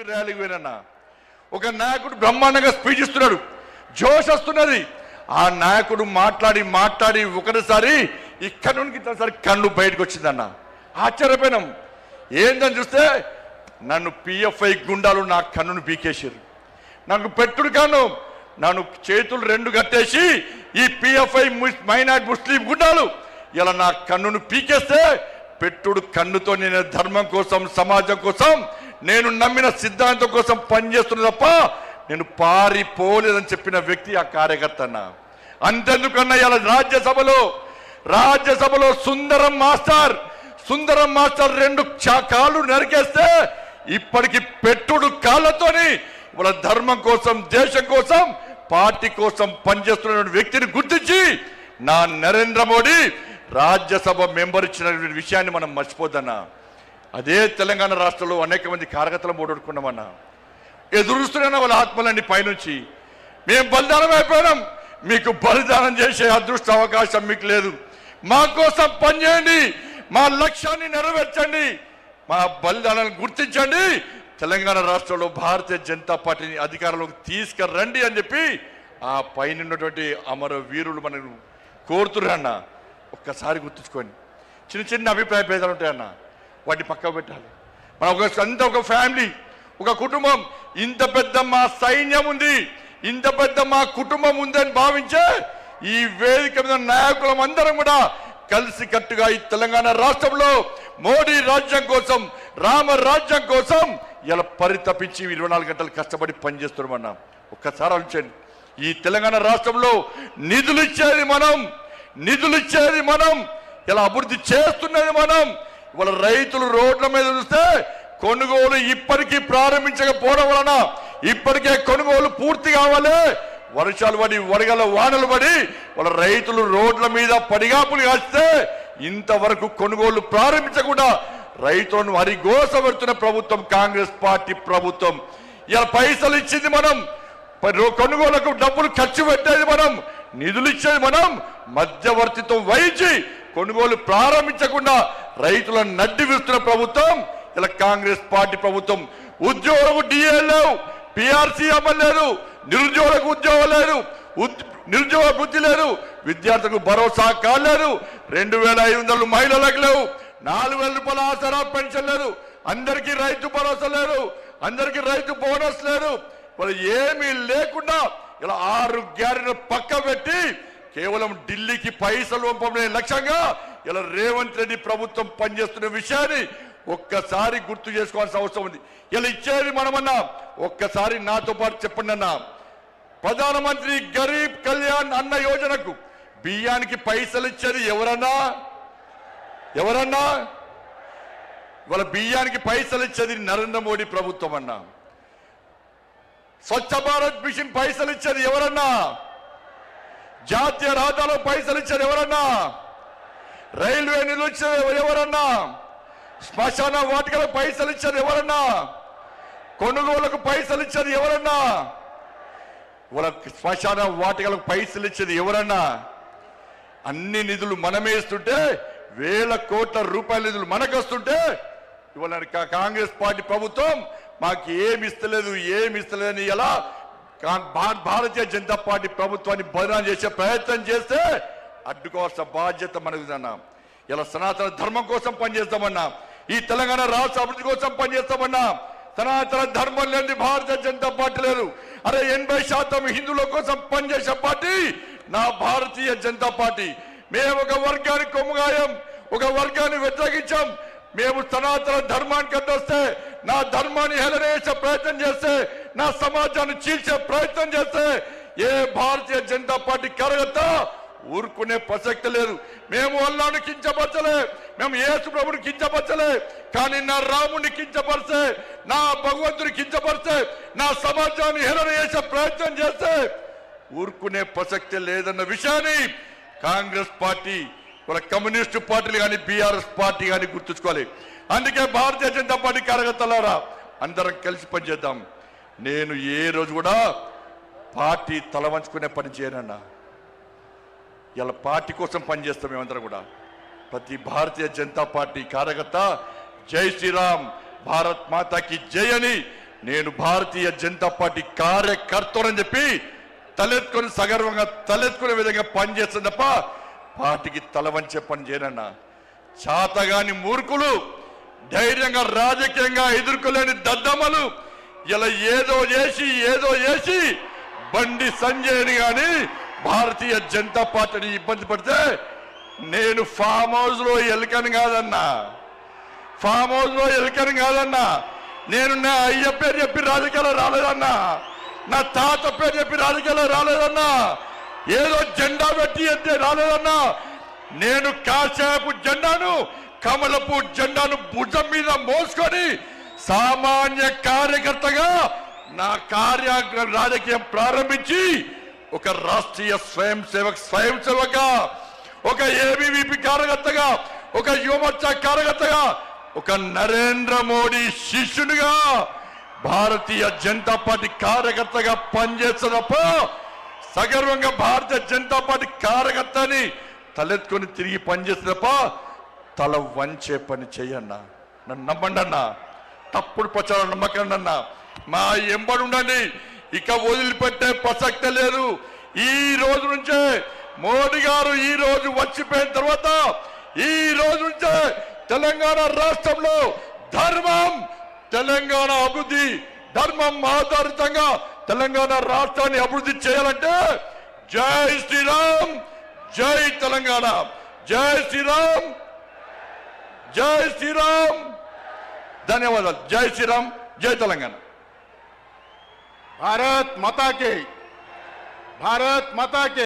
ర్యాలీకి పోయినన్నా ఒక నాయకుడు బ్రహ్మాండంగా స్పీచ్ ఇస్తున్నాడు, జోష్ వస్తున్నది. ఆ నాయకుడు మాట్లాడి ఒకటిసారి ఇక్కడ నుండి ఇట్లసారి కన్ను బయటకు వచ్చిందన్న. ఆశ్చర్యపోయినాం. ఏందని చూస్తే నన్ను పిఎఫ్ఐ గుండాలు నా కన్నును పీకేసారు. నాకు పెట్టుడు కాను, నన్ను చేతులు రెండు కట్టేసి ఈ పిఎఫ్ఐ మైనార్టీ ముస్లిం గుండాలు ఇలా నా కన్నును పీకేస్తే పెట్టుడు కన్నుతో నేను ధర్మం కోసం, సమాజం కోసం, నేను నమ్మిన సిద్ధాంతం కోసం పనిచేస్తున్నా తప్ప నేను పారిపోలేదని చెప్పిన వ్యక్తి ఆ కార్యకర్త అన్న. అంతెందుకన్నా ఇలా రాజ్యసభలో సుందరం మాస్టర్ రెండు కాళ్ళు నరికేస్తే ఇప్పటికి పెట్టుడు కాళ్ళతోని వాళ్ళ ధర్మం కోసం, దేశం కోసం, పార్టీ కోసం పనిచేస్తున్న వ్యక్తిని గుర్తించి నా నరేంద్ర మోడీ రాజ్యసభ మెంబర్ ఇచ్చిన విషయాన్ని మనం మర్చిపోద్దన్నా. అదే తెలంగాణ రాష్ట్రంలో అనేక మంది కార్యకర్తలు ఓడగొట్టుకున్నామన్నా. ఎదురుస్తున్నా వాళ్ళ ఆత్మలన్నీ పైనుంచి మేము బలిదానం అయిపోయినాం, మీకు బలిదానం చేసే అదృష్ట అవకాశం మీకు లేదు. మా కోసం పనిచేయండి, మా లక్ష్యాన్ని నెరవేర్చండి, మా బలిదానాన్ని గుర్తించండి, తెలంగాణ రాష్ట్రంలో భారతీయ జనతా పార్టీని అధికారంలోకి తీసుకురండి అని చెప్పి ఆ పైన ఉన్నటువంటి అమర వీరులు మనకు కోరుతున్నా. ఒక్కసారి గుర్తుంచుకోండి. చిన్న అభిప్రాయ భేదాలు ఉంటాయన్న, వాటిని పక్కకు పెట్టాలి. మన ఒక ఫ్యామిలీ, ఒక కుటుంబం, ఇంత పెద్ద మా సైన్యం ఉంది, ఇంత పెద్ద మా కుటుంబం ఉందని భావించే ఈ వేదిక మీద నాయకులం అందరం కూడా కలిసి కట్టుగా ఈ తెలంగాణ రాష్ట్రంలో మోడీ రాజ్యం కోసం, రామ రాజ్యం కోసం ఇలా పరితపించి 24 గంటలు కష్టపడి పనిచేస్తున్నామన్నా. ఒక్కసారి ఆలోచించండి. ఈ తెలంగాణ రాష్ట్రంలో నిధులు ఇచ్చేది మనం, ఇలా అభివృద్ధి చేస్తున్నది మనం. ఇవాళ రైతులు రోడ్ల మీద చూస్తే కొనుగోలు ఇప్పటికీ ప్రారంభించకపోవడం వలన ఇప్పటికే కొనుగోలు పూర్తి కావాలి. వర్షాలు పడి, వడగల వానలు పడి వాళ్ళ రైతులు రోడ్ల మీద పడిగాపులు కాస్తే ఇంతవరకు కొనుగోలు ప్రారంభించకుండా రైతులను హరిగోస పెడుతున్న ప్రభుత్వం కాంగ్రెస్ పార్టీ ప్రభుత్వం. ఇలా పైసలు ఇచ్చింది మనం, కొనుగోలుకు డబ్బులు ఖర్చు పెట్టేది మనం, నిధులు ఇచ్చేది మనం, మధ్యవర్తిత్వం వహించి కొనుగోలు ప్రారంభించకుండా రైతులను నడ్డి విస్తున్న ప్రభుత్వం ఇలా కాంగ్రెస్ పార్టీ ప్రభుత్వం. ఉద్యోగులకు డిఏ లేవు, పిఆర్సీ అమలు లేదు, నిరుద్యోగులకు ఉద్యోగం లేదు, నిరుద్యోగ వృద్ధి లేదు, విద్యార్థులకు భరోసా కాలేదు, 2500 మహిళలకు లేవు, 4000 రూపాయల ఆసరా పెన్షన్ లేదు, అందరికీ రైతు భరోసా లేదు, అందరికీ రైతు బోనస్ లేదు. మరి ఏమీ లేకుండా ఇలా 6 గ్యారెంటీలు పక్క పెట్టి కేవలం ఢిల్లీకి పైసలు పంపడే లక్ష్యంగా ఇలా రేవంత్ రెడ్డి ప్రభుత్వం పనిచేస్తున్న విషయాన్ని ఒక్కసారి గుర్తు చేసుకోవాల్సిన అవసరం ఉంది. ఇలా ఇచ్చేది మనమన్నా. ఒక్కసారి నాతో పాటు చెప్పండి అన్నా. ప్రధానమంత్రి గరీబ్ కళ్యాణ్ అన్న యోజనకు బియ్యానికి పైసలు ఇచ్చేది ఎవరన్నా? ఇవాళ బియ్యానికి పైసలు ఇచ్చేది నరేంద్ర మోడీ ప్రభుత్వం అన్నా. స్వచ్ఛ భారత్ మిషన్ పైసలు ఇచ్చేది ఎవరన్నా? జాతీయ రహదారులో పైసలు ఇచ్చేది ఎవరన్నా? రైల్వే నిధులు ఇచ్చేది ఎవరన్నా? శ్మశాన వాటికలకు పైసలు ఇచ్చేది ఎవరన్నా? కొనుగోలుకు పైసలు ఇచ్చేది ఎవరన్నా? వాళ్ళ శ్మశాన వాటికలకు పైసలు ఇచ్చేది ఎవరన్నా? అన్ని నిధులు మనమే ఇస్తుంటే, వేల కోట్ల రూపాయల నిధులు మనకు వస్తుంటే ఇవాళ కాంగ్రెస్ పార్టీ ప్రభుత్వం మాకు ఏమి ఇస్తలేదని ఎలా భారతీయ జనతా పార్టీ ప్రభుత్వాన్ని బదనాం చేసే ప్రయత్నం చేస్తే అడ్డుకోవాల్సిన బాధ్యత మనకుదన్నా. ఇలా సనాతన ధర్మం కోసం పనిచేస్తామన్నా, ఈ తెలంగాణ రాష్ట్ర అభివృద్ధి కోసం పనిచేస్తామన్నా. సనాతన ధర్మం లేని భారతీయ జనతా పార్టీ లేదు. అరే 80% హిందువుల కోసం పనిచేసే పార్టీ నా భారతీయ జనతా పార్టీ. మేము ఒక వర్గానికి కొమ్ముగాయం, ఒక వర్గాన్ని వ్యతిరేకించాం. మేము సనాతన ధర్మానికి అడ్డొస్తే, నా ధర్మాన్ని హేళన చేసే ప్రయత్నం చేస్తే, నా సమాజాన్ని చీల్చే ప్రయత్నం చేస్తే ఏ భారతీయ జనతా పార్టీ కార్యకర్త ఊరుకునే ప్రసక్తి లేదు. మేము అల్లాను కించపరచలే, మేము యేసు ప్రభుని కించపరచలే, కానీ నా రాముని కించపరిస్తే, నా భగవంతుని కించపరిస్తే, నా సమాజాన్ని హేళన చేసే ప్రయత్నం చేస్తే ఊరుకునే ప్రసక్తి లేదన్న విషయాన్ని కాంగ్రెస్ పార్టీ, వాళ్ళ కమ్యూనిస్టు పార్టీలు కానీ, బీఆర్ఎస్ పార్టీ కానీ గుర్తుంచుకోవాలి. అందుకే భారతీయ జనతా పార్టీ కార్యకర్తలారా అందరం కలిసి పనిచేద్దాం. నేను ఏ రోజు కూడా పార్టీ తల వంచుకునే పని చేయనన్నా. ఇలా పార్టీ కోసం పనిచేస్తాం. మేమందరం కూడా ప్రతి భారతీయ జనతా పార్టీ కార్యకర్త జై శ్రీరామ్, భారత్ మాతాకి జై అని నేను భారతీయ జనతా పార్టీ కార్యకర్తనని చెప్పి తలెత్తుకొని సగర్వంగా తలెత్తుకునే విధంగా పనిచేస్తుంది తప్ప పార్టీకి తల వంచే పని చేయనన్నా. చాతగాని మూర్ఖులు, ధైర్యంగా రాజకీయంగా ఎదుర్కోలేని దద్దమ్మలు ఇలా ఏదో చేసి బండి సంజయ్ని గాని భారతీయ జనతా పార్టీని ఇబ్బంది పడితే నేను ఫామ్ హౌస్ లో ఎలుకని కాదన్నా, నేను నా అయ్య పేరు చెప్పి రాజకీయాలు రాలేదన్నా, నా తాత పేరు చెప్పి రాజకీయాలు రాలేదన్నా, ఏదో జెండా పెట్టి ఎత్తే రాలేదన్నా. నేను కాసేపు జెండాను, కమలపు జెండాను భుజం మీద మోసుకొని సామాన్య కార్యకర్తగా నా రాజకీయం ప్రారంభించి ఒక రాష్ట్రీయ స్వయం సేవక, ఒక ఏబీవీపీ కార్యకర్తగా, ఒక యువమోర్చా కార్యకర్తగా, ఒక నరేంద్ర మోడీ శిష్యునిగా భారతీయ జనతా పార్టీ కార్యకర్తగా పనిచేస్తున్నప్ప సగర్వంగా భారతీయ జనతా పార్టీ కార్యకర్తని తలెత్తుకొని తిరిగి పనిచేస్తున్నప్ప తల వంచే పని చెయ్యన్నా. నన్ను నమ్మండి అన్నా, తప్పుడు ప్రచారం నమ్మకండి అన్నా, మా ఎంబడి ఉండండి, ఇక వదిలిపెట్టే ప్రసక్తే లేదు. ఈ రోజు నుంచే మోడీ గారు ఈ రోజు వచ్చిపోయిన తర్వాత ఈ రోజు నుంచే తెలంగాణ రాష్ట్రంలో ధర్మం, తెలంగాణ అభివృద్ధి, ధర్మం ఆధారితంగా తెలంగాణ రాష్ట్రాన్ని అభివృద్ధి చేయాలంటే జై శ్రీరామ్, జై తెలంగాణ, జై శ్రీరామ్, జై శ్రీరామ్. ధన్యవాదాలు. జై శ్రీరామ్, జై తెలంగాణ. भारत माता के, भारत माता के।